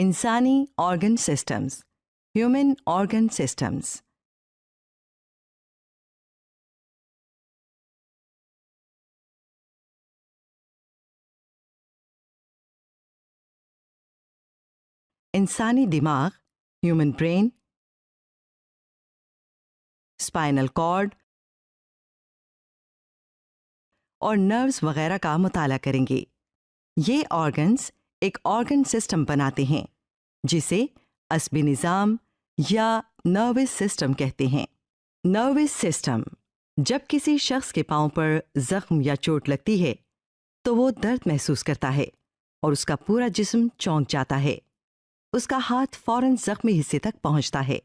انسانی organ systems, human organ systems. انسانی دماغ، ہیومن برین، اسپائنل کارڈ اور نروز وغیرہ کا مطالعہ کریں گے۔ یہ آرگنز ایک آرگن سسٹم بناتے ہیں جسے عصبی نظام یا نروس سسٹم کہتے ہیں۔ نروس سسٹم، جب کسی شخص کے پاؤں پر زخم یا چوٹ لگتی ہے تو وہ درد محسوس کرتا ہے اور اس کا پورا جسم چونک جاتا ہے۔ اس کا ہاتھ فوراً زخمی حصے تک پہنچتا ہے۔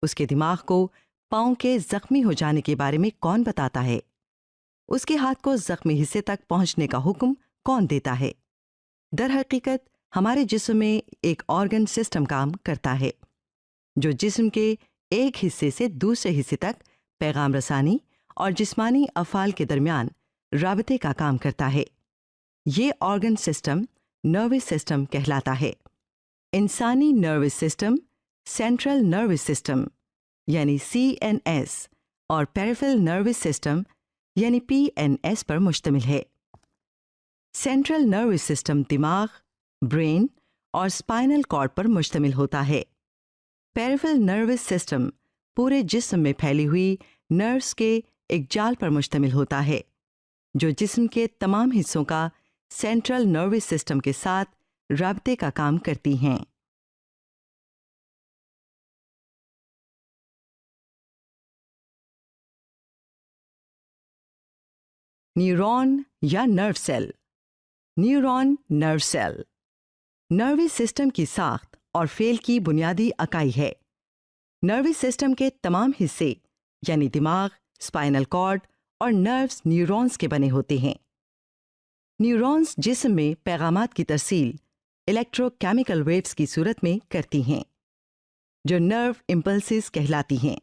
اس کے دماغ کو پاؤں کے زخمی ہو جانے کے بارے میں کون بتاتا ہے؟ اس کے ہاتھ کو زخمی حصے تک پہنچنے کا حکم کون دیتا ہے؟ در حقیقت ہمارے جسم میں ایک آرگن سسٹم کام کرتا ہے جو جسم کے ایک حصے سے دوسرے حصے تک پیغام رسانی اور جسمانی افعال کے درمیان رابطے کا کام کرتا ہے۔ یہ آرگن سسٹم نروس سسٹم کہلاتا ہے۔ انسانی nervous system central nervous system یعنی CNS اور پیریفرل نروس سسٹم یعنی PNS پر مشتمل ہے۔ سینٹرل نروس سسٹم دماغ، برین اور اسپائنل کارڈ پر مشتمل ہوتا ہے۔ پیریفرل نروس سسٹم پورے جسم میں پھیلی ہوئی نروز کے ایک جال پر مشتمل ہوتا ہے جو جسم کے تمام حصوں کا سینٹرل نروس سسٹم کے ساتھ رابطے کا کام کرتی ہیں۔ نیورون یا nerve cell. Neuron nerve cell nervous system کی ساخت اور فعل کی بنیادی اکائی ہے۔ نروس سسٹم کے تمام حصے یعنی دماغ، اسپائنل کارڈ اور نروز نیورونز کے بنے ہوتے ہیں۔ نیورونز جسم میں پیغامات کی ترسیل الیکٹرو کیمیکل ویوز کی صورت میں کرتی ہیں جو نرو امپلسز کہلاتی ہیں۔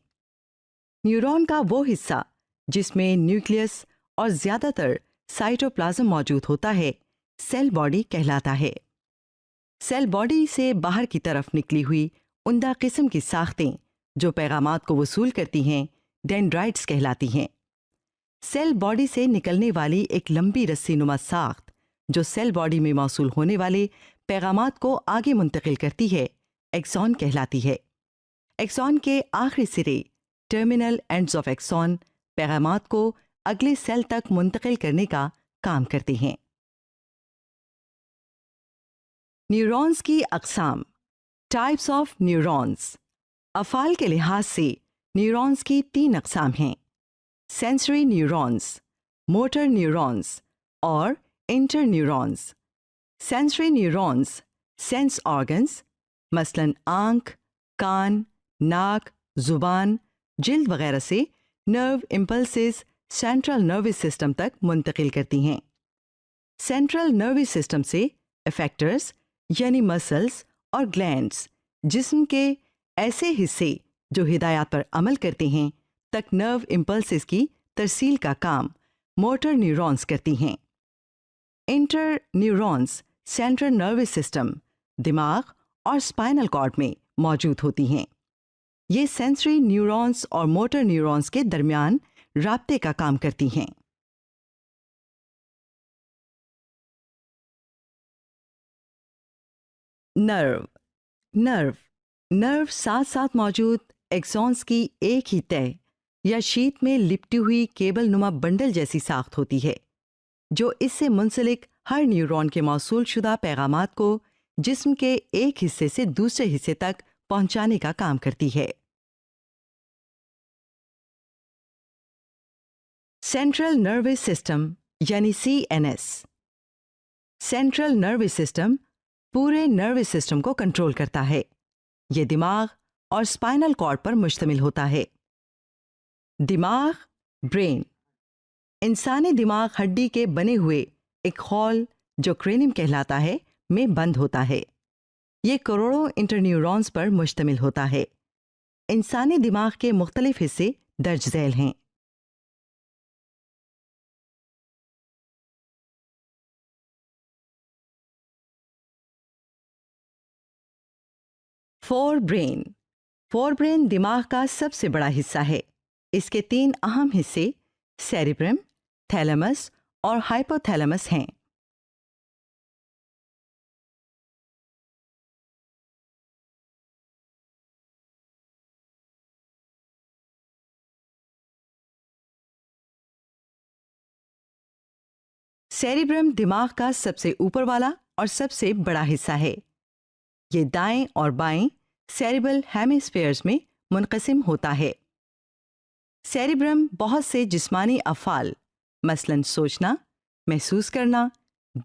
نیورون کا وہ حصہ جس میں نیوکلیس اور زیادہ تر سائٹوپلازم موجود ہوتا ہے سیل باڈی کہلاتا ہے۔ سیل باڈی سے باہر کی طرف نکلی ہوئی عمدہ قسم کی ساختیں جو پیغامات کو وصول کرتی ہیں ڈینڈرائٹس کہلاتی ہیں۔ سیل باڈی سے نکلنے والی ایک لمبی رسی نما ساخت جو سیل باڈی میں موصول ہونے والے پیغامات کو آگے منتقل کرتی ہے ایکسون کہلاتی ہے۔ ایکسون کے آخری سرے ٹرمینل اینڈز آف ایکسون پیغامات کو اگلے سیل تک منتقل کرنے کا کام کرتے ہیں۔ نیورونز کی اقسام، ٹائپس آف نیورونز۔ افعال کے لحاظ سے نیورونز کی 3 اقسام ہیں: سینسری نیورونز، موٹر نیورونز اور interneurons. Sensory neurons sense organs مثلاً آنکھ، کان، ناک، زبان، جلد وغیرہ سے nerve impulses central nervous system تک منتقل کرتی ہیں۔ سینٹرل نروس سسٹم سے افیکٹرز یعنی مسلز اور گلینڈز جسم کے ایسے حصے جو ہدایات پر عمل کرتے ہیں تک نرو امپلسز کی ترسیل کا کام موٹر نیورونز کرتی ہیں۔ Interneurons central nervous system دماغ اور اسپائنل کارڈ میں موجود ہوتی ہیں۔ یہ سینسری نیورونز اور موٹر نیورونز کے درمیان رابطے کا کام کرتی ہیں۔ نرو ساتھ ساتھ موجود ایکسونز کی ایک ہی تہہ یا شیٹ میں لپٹی ہوئی کیبل نما بنڈل جیسی ساخت ہوتی ہے جو اس سے منسلک ہر نیورون کے موصول شدہ پیغامات کو جسم کے ایک حصے سے دوسرے حصے تک پہنچانے کا کام کرتی ہے۔ سینٹرل نروس سسٹم یعنی CNS۔ سینٹرل نروس سسٹم پورے نروس سسٹم کو کنٹرول کرتا ہے۔ یہ دماغ اور اسپائنل کارڈ پر مشتمل ہوتا ہے۔ دماغ، برین۔ انسانی دماغ ہڈی کے بنے ہوئے ایک خول جو کرینیم کہلاتا ہے میں بند ہوتا ہے۔ یہ کروڑوں انٹر نیورونز پر مشتمل ہوتا ہے۔ انسانی دماغ کے مختلف حصے درج ذیل ہیں۔ فور برین دماغ کا سب سے بڑا حصہ ہے. اس کے 3 اہم حصے سیریبرم، تھیلمس اور ہائپوتھیلمس ہیں. سیریبرم دماغ کا سب سے اوپر والا اور سب سے بڑا حصہ ہے. یہ دائیں اور بائیں سیریبل ہیمیسفیئرز میں منقسم ہوتا ہے. سیریبرم بہت سے جسمانی افعال مثلاً سوچنا، محسوس کرنا،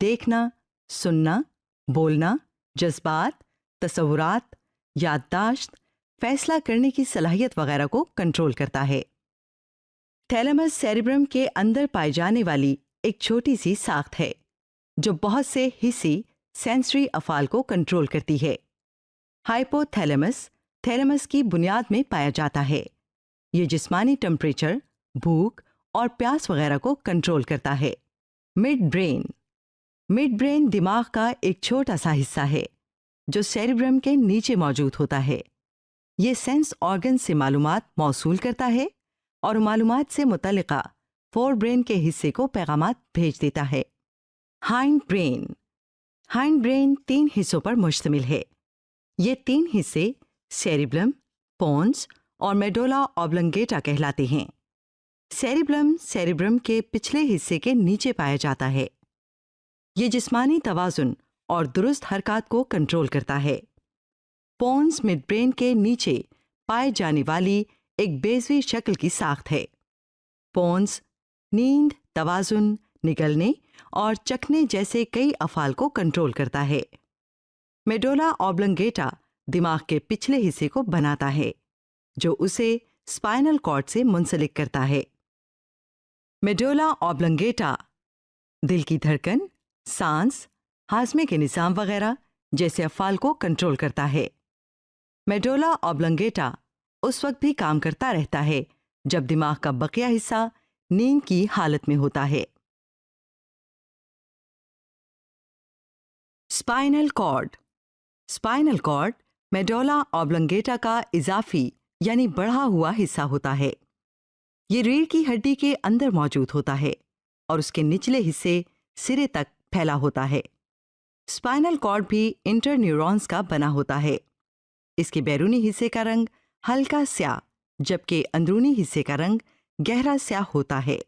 دیکھنا، سننا، بولنا، جذبات، تصورات، یادداشت، فیصلہ کرنے کی صلاحیت وغیرہ کو کنٹرول کرتا ہے. تھیلمس سیریبرم کے اندر پائی جانے والی ایک چھوٹی سی ساخت ہے جو بہت سے حسی سینسری افعال کو کنٹرول کرتی ہے. ہائپوتھیلمس تھیلمس کی بنیاد میں پایا جاتا ہے. یہ جسمانی ٹمپریچر، بھوک اور پیاس وغیرہ کو کنٹرول کرتا ہے. مڈ برین دماغ کا ایک چھوٹا سا حصہ ہے جو سیریبرم کے نیچے موجود ہوتا ہے. یہ سینس آرگن سے معلومات موصول کرتا ہے اور معلومات سے متعلقہ فور برین کے حصے کو پیغامات بھیج دیتا ہے. ہائنڈ برین 3 حصوں پر مشتمل ہے. یہ 3 حصے سیریبلم، پونس اور میڈولا اوبلنگیٹا کہلاتے ہیں. سیریبلم سیریبرم کے پچھلے حصے کے نیچے پایا جاتا ہے. یہ جسمانی توازن اور درست حرکات کو کنٹرول کرتا ہے. پونس مڈ برین کے نیچے پائے جانے والی ایک بیضوی شکل کی ساخت ہے. پونس نیند، توازن، نگلنے اور چکھنے جیسے کئی افعال کو کنٹرول کرتا ہے. میڈولا اوبلنگیٹا دماغ کے پچھلے حصے کو بناتا ہے جو اسے اسپائنل کارڈ سے منسلک کرتا ہے. میڈولا اوبلنگیٹا دل کی دھڑکن، سانس، ہاضمے کے نظام وغیرہ جیسے افعال کو کنٹرول کرتا ہے. میڈولا اوبلنگیٹا اس وقت بھی کام کرتا رہتا ہے جب دماغ کا بقیہ حصہ نیند کی حالت میں ہوتا ہے. اسپائنل کارڈ میڈولا اوبلنگیٹا کا اضافی یعنی بڑھا ہوا حصہ ہوتا ہے. یہ ریڑھ کی ہڈی کے اندر موجود ہوتا ہے اور اس کے نچلے حصے سرے تک پھیلا ہوتا ہے. اسپائنل کارڈ بھی انٹر نیورونز کا بنا ہوتا ہے. اس کے بیرونی حصے کا رنگ ہلکا سیاہ جبکہ اندرونی حصے کا رنگ گہرا سیاہ ہوتا ہے.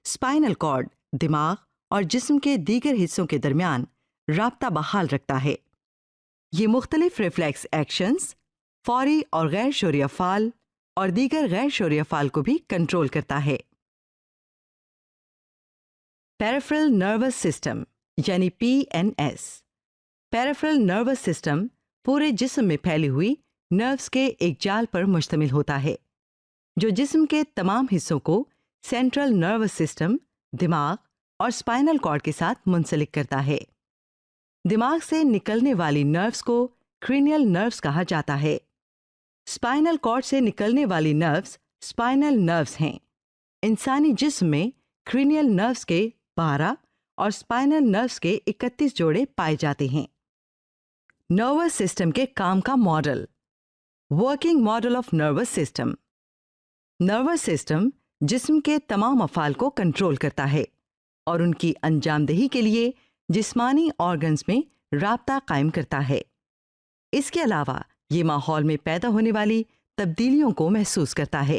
اسپائنل کارڈ دماغ اور جسم کے دیگر حصوں کے درمیان رابطہ بحال رکھتا ہے. یہ مختلف ریفلیکس ایکشنز، فوری اور غیر شعوری افعال اور دیگر غیر شعوری افعال کو بھی کنٹرول کرتا ہے. پیریفرل نروس سسٹم یعنی PNS. پیریفرل نروس سسٹم پورے جسم میں پھیلی ہوئی نروس کے ایک جال پر مشتمل ہوتا ہے جو جسم کے تمام حصوں کو سینٹرل نروس سسٹم، دماغ اور اسپائنل کارڈ کے ساتھ منسلک کرتا ہے. دماغ سے نکلنے والی نروس کو کرینیل نروس کہا جاتا ہے. اسپائنل کارڈ سے نکلنے والی نروس اسپائنل نروس ہیں. انسانی جسم میں کرینیل نروس کے 12 اور اسپائنل نروس کے 31 جوڑے پائے جاتے ہیں. نروس سسٹم کے کام کا model. Working model of nervous system. Nervous system جسم کے تمام افعال کو کنٹرول کرتا ہے اور ان کی انجام دہی کے لیے جسمانی آرگنز میں رابطہ قائم کرتا ہے. اس کے علاوہ یہ ماحول میں پیدا ہونے والی تبدیلیوں کو محسوس کرتا ہے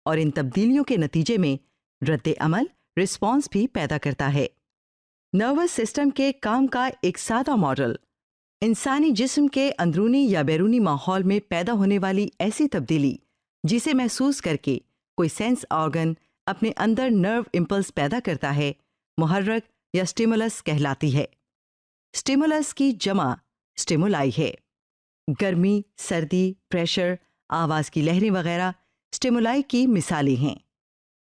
اور ان تبدیلیوں کے نتیجے میں رد عمل رسپانس بھی پیدا کرتا ہے. نروس سسٹم کے کام کا ایک سادہ ماڈل انسانی جسم کے اندرونی یا بیرونی ماحول میں پیدا ہونے والی ایسی تبدیلی جسے محسوس کر کے کوئی سینس آرگن اپنے اندر نرو امپلس پیدا کرتا ہے محرک یا سٹیمولس کہلاتی ہے. سٹیمولس کی جمع سٹیمولائی ہے. گرمی، سردی، پریشر، آواز کی لہریں وغیرہ سٹیمولائی کی مثالیں ہیں.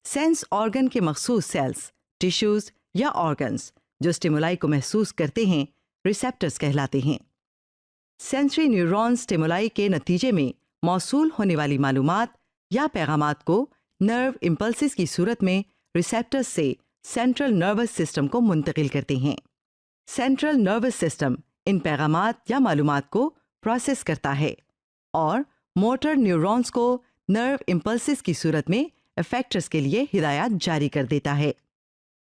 سینس آرگن کے مخصوص سیلز، ٹیشوز یا آرگنز جو سٹیمولائی کو محسوس کرتے ہیں ریسیپٹرز کہلاتے ہیں. سینسری نیورون سٹیمولائی کے نتیجے میں موصول ہونے والی معلومات یا پیغامات کو نرو امپلسز کی صورت میں ریسیپٹرز سے سینٹرل نروس سسٹم کو منتقل کرتے ہیں. سینٹرل نروس سسٹم ان پیغامات یا معلومات کو پروسیس کرتا ہے اور موٹر نیورونز کو نرو امپلسز کی صورت میں افیکٹرز کے لیے ہدایات جاری کر دیتا ہے۔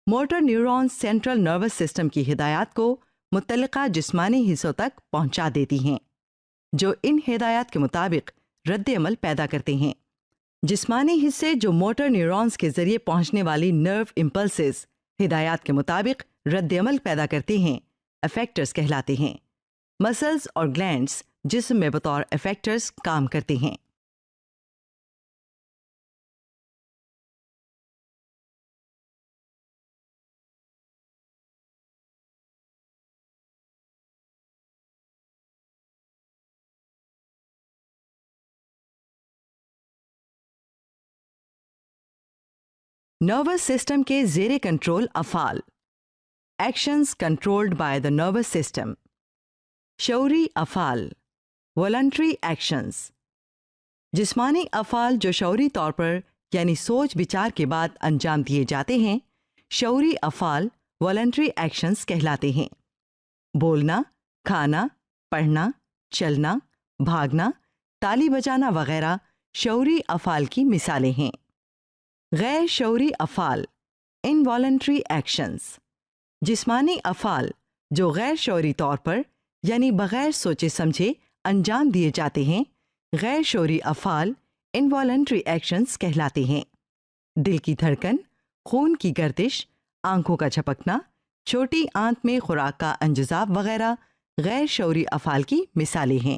Motor neurons central nervous system کی ہدایات کو متعلقہ جسمانی حصوں تک پہنچا دیتی ہیں، جو ان ہدایات کے مطابق رد عمل پیدا کرتے ہیں۔ جسمانی حصے جو موٹر نیورونز کے ذریعے پہنچنے والی نرو امپلسز ہدایات کے مطابق رد عمل پیدا کرتے ہیں، افیکٹرز کہلاتے ہیں۔ مسلز اور گلینڈز جسم میں بطور افیکٹرز کام کرتے ہیں۔ نروس سسٹم کے زیر کنٹرول افعال، actions controlled by the nervous system. شعوری افعال، والنٹری ایکشنز، جسمانی افعال جو شعوری طور پر یعنی سوچ بچار کے بعد انجام دیے جاتے ہیں، شعوری افعال والنٹری ایکشنز کہلاتے ہیں۔ بولنا، کھانا، پڑھنا، چلنا، بھاگنا، تالی بجانا وغیرہ شعوری افعال کی مثالیں ہیں۔ غیر شعوری افعال، انوالنٹری ایکشنز، جسمانی افعال جو غیر شعوری طور پر یعنی بغیر سوچے سمجھے انجام دیے جاتے ہیں، غیر شعوری افعال انوالنٹری ایکشنز کہلاتے ہیں۔ دل کی دھڑکن، خون کی گردش، آنکھوں کا جھپکنا، چھوٹی آنت میں خوراک کا انجذاب وغیرہ غیر شعوری افعال کی مثالیں ہیں۔